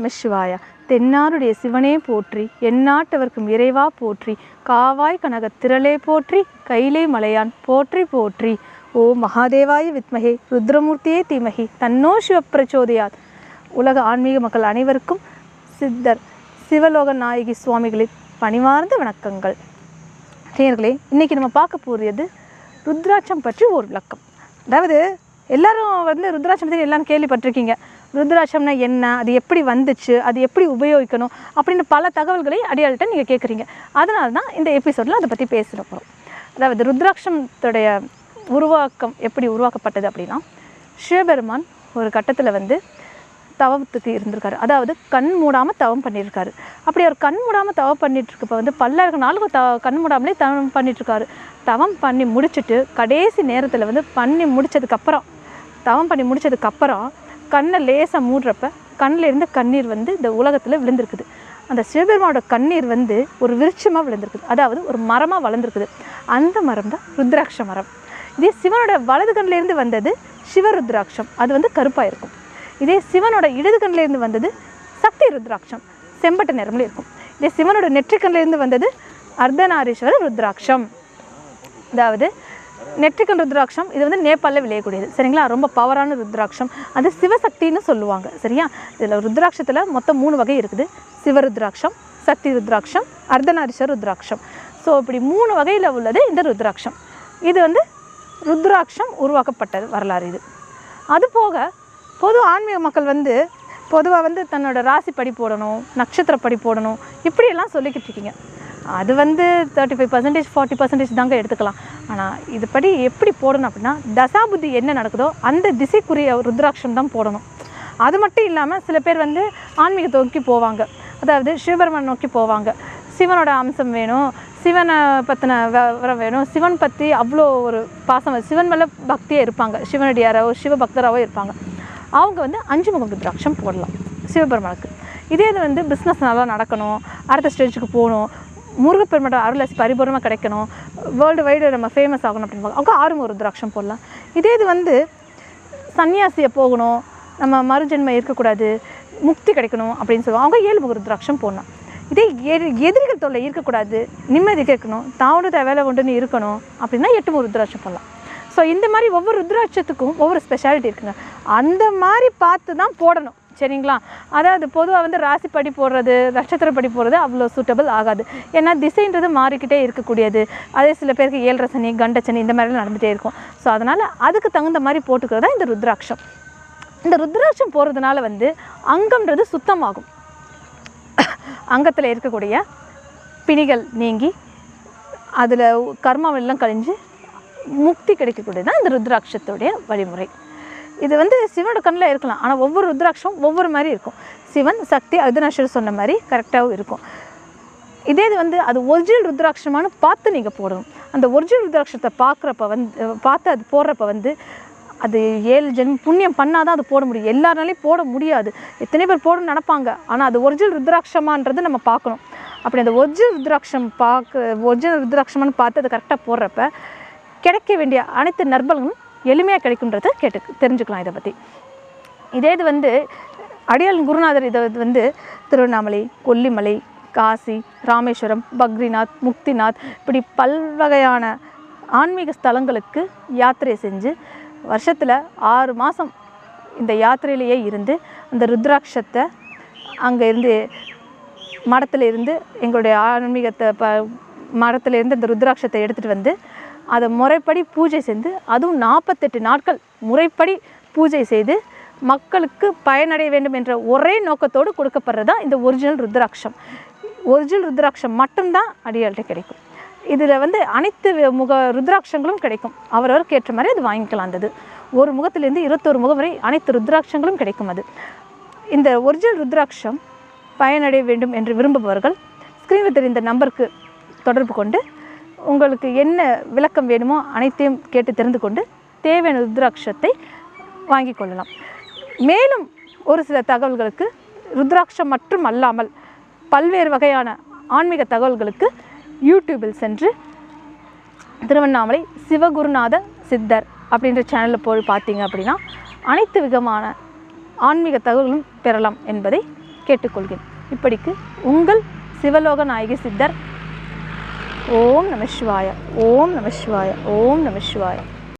நமசிவாய. தென்னாருடைய சிவனே போற்றி, எந்நாட்டவர்க்கும் இறைவா போற்றி, காவாய் கனக திரளே போற்றி, கைலை மலையான் போற்றி போற்றி. ஓம் மகாதேவாய வித்மகே ருத்ரமூர்த்தியே தீமகி தன்னோ சிவப்பிரச்சோதயாத். உலக ஆன்மீக மக்கள் அனைவருக்கும் சித்தர் சிவலோக நாயகி சுவாமிகளின் பணிவார்ந்த வணக்கங்கள். நேயர்களே, இன்றைக்கி நம்ம பார்க்க போகிறது ருத்ராட்சம் பற்றி ஒரு விளக்கம். அதாவது எல்லாரும் ருத்ராட்சம் பற்றி எல்லாரும் கேள்விப்பட்டிருக்கீங்க. ருத்ராட்சம்னா என்ன, அது எப்படி வந்துச்சு, அது எப்படி உபயோகிக்கணும் அப்படின்னு பல தகவல்களை அடியாள்கிட்ட நீங்கள் கேட்குறீங்க. அதனால தான் இந்த எபிசோடில் அதை பற்றி பேசுகிற போகிறோம். அதாவது ருத்ராட்சத்துடைய உருவாக்கம் எப்படி உருவாக்கப்பட்டது அப்படின்னா, சிவபெருமான் ஒரு கட்டத்தில் தவத்துக்கு இருந்திருக்காரு. அதாவது கண் மூடாமல் தவம் பண்ணியிருக்காரு. அப்படி அவர் கண் மூடாமல் தவம் பண்ணிட்டுருக்கப்போ பல்லாயிரம் நாளுக்கு கண் மூடாமலே தவம் பண்ணிட்டுருக்காரு. தவம் பண்ணி முடிச்சுட்டு கடைசி நேரத்தில் பண்ணி முடித்ததுக்கப்புறம் தவம் பண்ணி முடித்ததுக்கப்புறம் கண்ணை லேசாக மூடுறப்ப கண்ணில் இருந்து கண்ணீர் இந்த உலகத்தில் விழுந்திருக்குது. அந்த சிவபெருமானோட கண்ணீர் ஒரு விருட்சமாக விழுந்திருக்குது. அதாவது ஒரு மரமாக வளர்ந்துருக்குது. அந்த மரம் தான் ருத்ராட்ச மரம். இதே சிவனோட வலது கண்ணிலேருந்து வந்தது சிவருத்ராட்சம், அது கருப்பாக இருக்கும். இதே சிவனோட இடது கண்ணிலேருந்து வந்தது சக்தி ருத்ராட்சம், செம்பட்ட நிறமில் இருக்கும். இதே சிவனோட நெற்றிக்கண்ணிலேருந்து வந்தது அர்த்தநாரீஸ்வர ருத்ராட்சம். அதாவது நெற்றிக்கண் ருத்ராட்சம் இது நேபாளில் விளையக்கூடியது. சரிங்களா? ரொம்ப பவரான ருத்ராட்சம். அது சிவசக்தின்னு சொல்லுவாங்க. சரியா? இதில் ருத்ராட்சத்தில் மொத்தம் 3 வகை இருக்குது. சிவருத்ராட்சம், சக்தி ருத்ராட்சம், அர்த்தநாரீஸ்வர ருத்ராட்சம். ஸோ இப்படி 3 வகையில் உள்ளது இந்த ருத்ராட்சம். இது ருத்ராட்சம் உருவாக்கப்பட்டது வரலாறு இது. அதுபோக பொது ஆன்மீக மக்கள் பொதுவாக தன்னோட ராசிப்படி போடணும், நட்சத்திரப்படி போடணும், இப்படியெல்லாம் சொல்லிக்கிட்டு இருக்கீங்க. அது 35%, 40% தாங்க எடுத்துக்கலாம். ஆனால் இதுபடி எப்படி போடணும் அப்படின்னா, தசாபுத்தி என்ன நடக்குதோ அந்த திசைக்குரிய ருத்ராட்சம் தான் போடணும். அது மட்டும் இல்லாமல் சில பேர் ஆன்மீகத்தை நோக்கி போவாங்க. அதாவது சிவபெருமான் நோக்கி போவாங்க. சிவனோட அம்சம் வேணும், சிவனை பற்றின விவரம் வேணும், சிவன் பற்றி அவ்வளோ ஒரு பாசம், சிவன் மேலே பக்தியாக இருப்பாங்க, சிவனடியாராவோ சிவபக்தராகவோ இருப்பாங்க. அவங்க 5 முகம் ருத்ராட்சம் போடலாம் சிவபெருமானுக்கு. இதே இது பிஸ்னஸ் நல்லா நடக்கணும், அடுத்த ஸ்டேஜுக்கு போகணும், முருகப்பெருமானோட அருளாசி பரிபூர்ணமாக கிடைக்கணும், வேர்ல்டு வைடு நம்ம ஃபேமஸ் ஆகணும் அப்படின்னு அவங்க 6 முகம் ருத்ராட்சம் போடலாம். இதே இது சன்னியாசியை போகணும், நம்ம மறுஜென்மை இருக்கக்கூடாது, முக்தி கிடைக்கணும் அப்படின்னு சொல்லுவாங்க, அவங்க 7 முகம் ருத்ராட்சம் போடலாம். இதே எதிரிகள் தொல்லை இருக்கக்கூடாது, நிம்மதி கேட்கணும், தாவோட வேலை ஒன்றுன்னு இருக்கணும் அப்படின்னா 8 முகம் ருத்ராட்சம் போடலாம். ஸோ இந்த மாதிரி ஒவ்வொரு ருத்ராட்சத்துக்கும் ஒவ்வொரு ஸ்பெஷாலிட்டி இருக்குங்க. அந்த மாதிரி பார்த்து தான் போடணும். சரிங்களா? அதாவது பொதுவாக ராசிப்படி போடுறது, நட்சத்திரப்படி போடுறது அவ்வளோ சூட்டபிள் ஆகாது. ஏன்னா திசைன்றது மாறிக்கிட்டே இருக்கக்கூடியது. அதே சில பேருக்கு 7 சனி, கண்டச்சனி இந்த மாதிரிலாம் நடந்துகிட்டே இருக்கும். ஸோ அதனால் அதுக்கு தகுந்த மாதிரி போட்டுக்கிறது தான் இந்த ருத்ராட்சம். இந்த ருத்ராட்சம் போடுறதுனால அங்கம்ன்றது சுத்தமாகும். அங்கத்தில் இருக்கக்கூடிய பிணிகள் நீங்கி அதில் கர்மாவெல்லாம் கழிஞ்சு முக்தி கிடைக்கக்கூடியது தான் இந்த ருத்ராட்சத்துடைய வழிமுறை. இது சிவனோட கண்ணில் இருக்கலாம், ஆனால் ஒவ்வொரு ருத்ராட்சம் ஒவ்வொரு மாதிரி இருக்கும். சிவன், சக்தி, அர்த்தநாரீஸ்வரர் சொன்ன மாதிரி கரெக்டாகவும் இருக்கும். இதே இது அது ஒரிஜினல் ருத்ராட்சமானு பார்த்து நீங்கள் போடணும். அந்த ஒரிஜினல் ருத்ராட்சத்தை பார்க்குறப்ப பார்த்து அது போடுறப்ப அது 7 ஜென்மம் புண்ணியம் பண்ணால் தான் அது போட முடியும். எல்லாராலையும் போட முடியாது. எத்தனை பேர் போடணும்னு நினப்பாங்க, ஆனால் அது ஒரிஜினல் ருத்ராட்சமான்றது நம்ம பார்க்கணும். அப்படி அந்த ஒரிஜினல் ருத்ராட்சமானு பார்த்து அதை கரெக்டாக போடுறப்ப கிடைக்க வேண்டிய அனைத்து நற்பலன்களும் எளிமையாக கிடைக்குன்றதை தெரிஞ்சுக்கலாம். இதை பற்றி இதே இது அடியாள் குருநாதர் இதை திருவண்ணாமலை, கொல்லிமலை, காசி, ராமேஸ்வரம், பக்ரிநாத், முக்திநாத் இப்படி பல்வகையான ஆன்மீக ஸ்தலங்களுக்கு யாத்திரை செஞ்சு வருஷத்தில் 6 மாதம் இந்த யாத்திரையிலேயே இருந்து அந்த ருத்ராட்சத்தை அங்கே இருந்து மடத்தில் இருந்து எங்களுடைய ஆன்மீகத்தை மடத்திலேருந்து அந்த ருத்ராட்சத்தை எடுத்துகிட்டு அதை முறைப்படி பூஜை செய்து, அதுவும் 48 நாட்கள் முறைப்படி பூஜை செய்து மக்களுக்கு பயனடைய வேண்டும் என்ற ஒரே நோக்கத்தோடு கொடுக்கப்படுறதா இந்த ஒரிஜினல் ருத்ராட்சம். ஒரிஜினல் ருத்ராட்சம் மட்டும்தான் அடியாள்கிட்ட கிடைக்கும். இதில் அனைத்து முக ருத்ராட்சங்களும் கிடைக்கும். அவரவருக்கு ஏற்ற மாதிரி அது வாங்கிக்கலாம். அந்த ஒரு முகத்திலேருந்து 21 முகம் வரை அனைத்து ருத்ராட்சங்களும் கிடைக்கும். அது இந்த ஒரிஜினல் ருத்ராட்சம் பயனடைய வேண்டும் என்று விரும்புபவர்கள் ஸ்க்ரீனில் தெரிந்த நம்பருக்கு தொடர்பு கொண்டு உங்களுக்கு என்ன விளக்கம் வேணுமோ அனைத்தையும் கேட்டு தெரிந்து கொண்டு தேவையான ருத்ராட்சத்தை வாங்கி கொள்ளலாம். மேலும் ஒரு சில தகவல்களுக்கு ருத்ராட்சம் மற்றும் அல்லாமல் பல்வேறு வகையான ஆன்மீக தகவல்களுக்கு யூடியூபில் சென்று திருவண்ணாமலை சிவகுருநாத சித்தர் அப்படின்ற சேனலில் போய் பார்த்தீங்க அப்படின்னா அனைத்து விதமான ஆன்மீக தகவல்களும் பெறலாம் என்பதை கேட்டுக்கொள்கிறேன். இப்படிக்கு உங்கள் சிவலோக நாயகி சித்தர். ஓம் நம சிவாய. ஓம் நம சிவாய. ஓம் நம சிவாய.